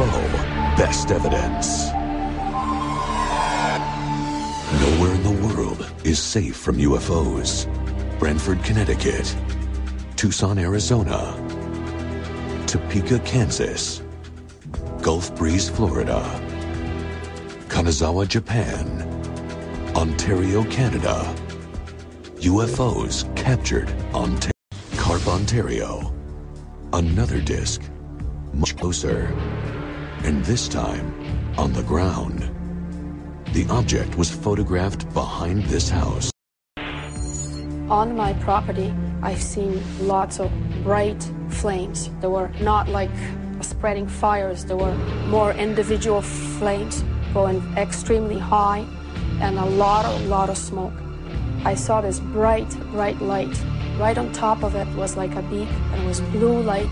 UFO, best evidence. Nowhere in the world is safe from UFOs. Brantford, Connecticut, Tucson, Arizona, Topeka, Kansas, Gulf Breeze, Florida, Kanazawa, Japan, Ontario, Canada. UFOs captured on Carp, Ontario. Another disc, much closer, and this time on the ground. The object was photographed behind this house. On my property, I've seen lots of bright flames. They were not like spreading fires. There were more individual flames going extremely high and a lot of smoke. I saw this bright light. Right on top of it was like a beak, and it was blue light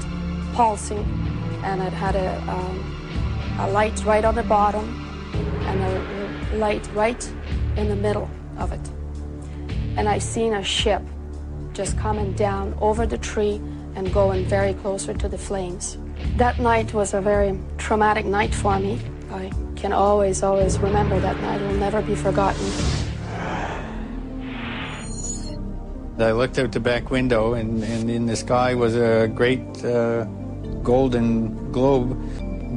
pulsing, and it had a light right on the bottom and a light right in the middle of it. And I seen a ship just coming down over the tree and going very closer to the flames. That night was a very traumatic night for me. I can always remember that night. It will never be forgotten. I looked out the back window, and in the sky was a great golden globe.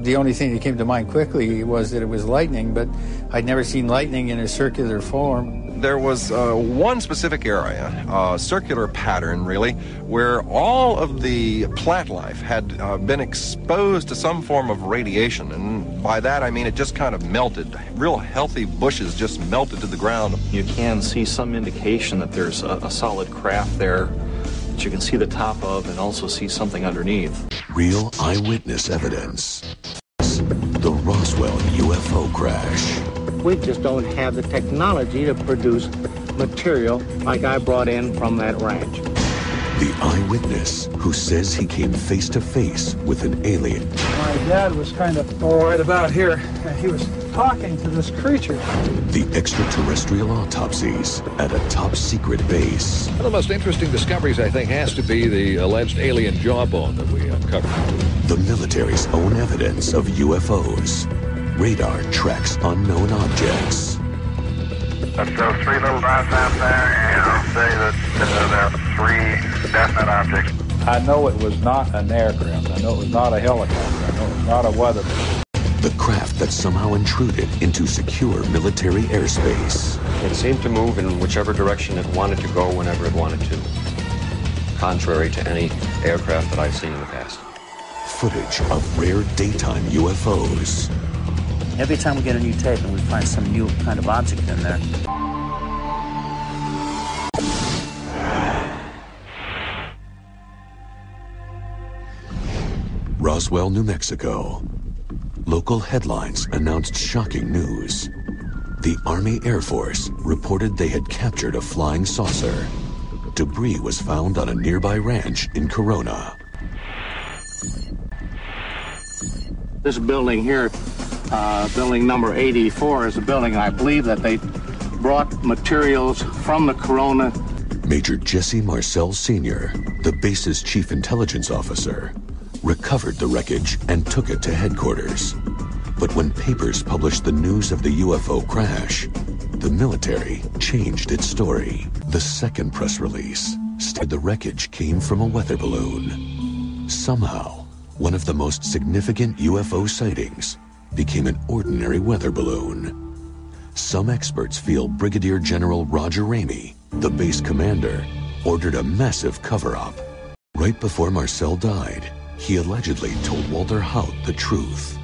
The only thing that came to mind quickly was that it was lightning, but I'd never seen lightning in a circular form. There was one specific area, a circular pattern really, where all of the plant life had been exposed to some form of radiation. And by that I mean it just kind of melted. Real healthy bushes just melted to the ground. You can see some indication that there's a solid craft there that you can see the top of and also see something underneath. Real eyewitness evidence. The Roswell UFO crash. We just don't have the technology to produce material like I brought in from that ranch. The eyewitness who says he came face to face with an alien. My dad was kind of right about here, and he was talking to this creature. The extraterrestrial autopsies at a top secret base. One of the most interesting discoveries, I think, has to be the alleged alien jawbone that we uncovered. The military's own evidence of UFOs. Radar tracks unknown objects. Let's go 3 little dots out there, and I'll say that there are 3 definite objects. I know it was not an aircraft. I know it was not a helicopter. I know it was not a weather balloon. The craft that somehow intruded into secure military airspace. It seemed to move in whichever direction it wanted to go whenever it wanted to, contrary to any aircraft that I've seen in the past. Footage of rare daytime UFOs. Every time we get a new tape and we find some new kind of object in there. Roswell, New Mexico. Local headlines announced shocking news. The Army Air Force reported they had captured a flying saucer. Debris was found on a nearby ranch in Corona. This building here, building number 84, is a building I believe that they brought materials from the Corona. Major Jesse Marcel Sr., the base's chief intelligence officer, recovered the wreckage and took it to headquarters. But when papers published the news of the UFO crash, the military changed its story. The second press release stated the wreckage came from a weather balloon. Somehow, one of the most significant UFO sightings became an ordinary weather balloon. Some experts feel Brigadier General Roger Ramey, the base commander, ordered a massive cover-up. Right before Marcel died, he allegedly told Walter Haut the truth.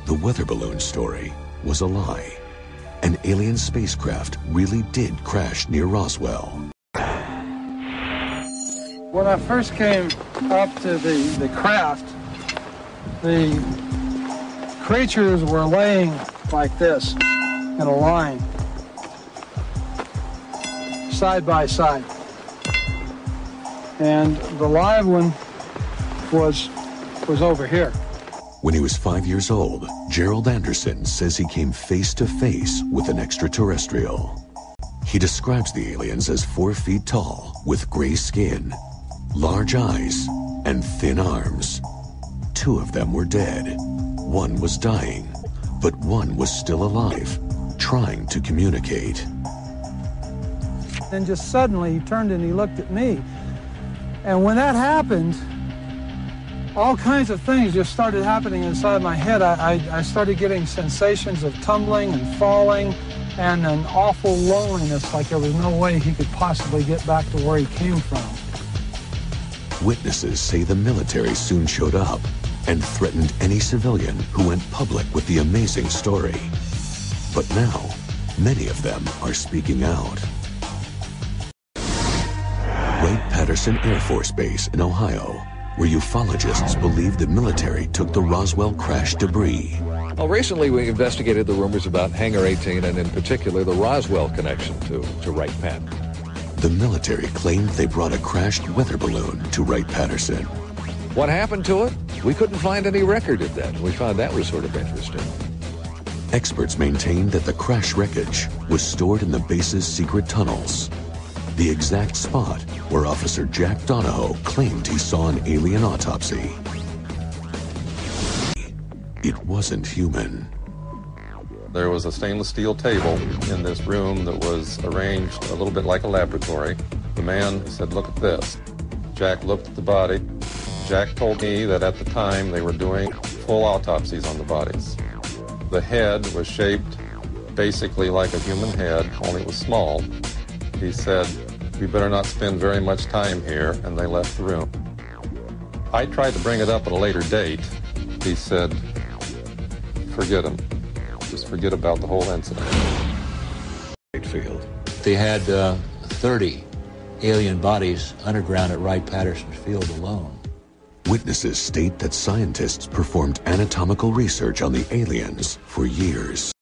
The weather balloon story was a lie. An alien spacecraft really did crash near Roswell. When I first came up to the craft, the creatures were laying like this in a line, side by side. And the live one was over here. When he was 5 years old, Gerald Anderson says he came face to face with an extraterrestrial. He describes the aliens as 4 feet tall, with gray skin, large eyes, and thin arms. 2 of them were dead. One was dying, but one was still alive, trying to communicate. Then just suddenly he turned and he looked at me. And when that happened, all kinds of things just started happening inside my head. I started getting sensations of tumbling and falling and an awful loneliness, like there was no way he could possibly get back to where he came from. Witnesses say the military soon showed up and threatened any civilian who went public with the amazing story. But now, many of them are speaking out. Wright-Patterson Air Force Base in Ohio, where ufologists believe the military took the Roswell crash debris. Well, recently we investigated the rumors about Hangar 18 and in particular the Roswell connection to Wright-Pat. The military claimed they brought a crashed weather balloon to Wright-Patterson. What happened to it? We couldn't find any record of that. We found that was sort of interesting. Experts maintained that the crash wreckage was stored in the base's secret tunnels, the exact spot where Officer Jack Donahoe claimed he saw an alien autopsy. It wasn't human. There was a stainless steel table in this room that was arranged a little bit like a laboratory. The man said, "Look at this." Jack looked at the body. Jack told me that at the time they were doing full autopsies on the bodies. The head was shaped basically like a human head, only it was small. He said, "We better not spend very much time here," and they left the room. I tried to bring it up at a later date. He said, "Forget him. Just forget about the whole incident." They had 30 alien bodies underground at Wright-Patterson Field alone. Witnesses state that scientists performed anatomical research on the aliens for years.